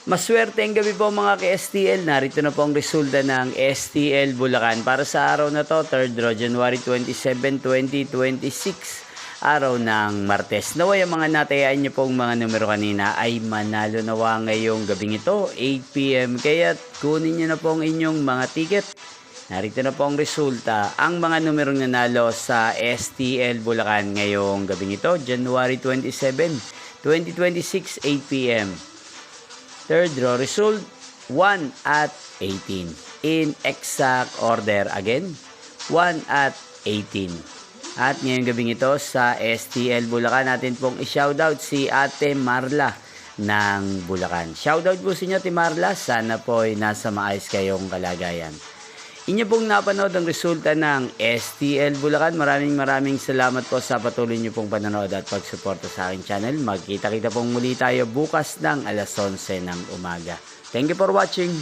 Maswerteng gabi po mga ka-STL. Narito na po ang resulta ng STL Bulacan para sa araw na to, 3rd January 27, 2026. Araw ng Martes. Naway ang mga natayaan niyo pong mga numero kanina ay manalo nawa ngayong gabing ito, 8 p.m. Kaya kunin niyo na po ang inyong mga ticket. Narito na po ang resulta. Ang mga numerong nanalo sa STL Bulacan ngayong gabing ito, January 27, 2026, 8 p.m. Third draw result, 1 at 18. In exact order again, 1 at 18. At ngayong gabing ito sa STL Bulacan, natin pong i-shoutout si Ate Marla ng Bulacan. Shoutout po sa inyo, Ate Marla. Sana po ay nasa maayos kayong kalagayan. Inyo pong napanood ang resulta ng STL Bulacan. Maraming salamat po sa patuloy nyo pong panonood at pagsuporta sa aking channel. Magkita-kita pong muli tayo bukas ng alas 11 ng umaga. Thank you for watching.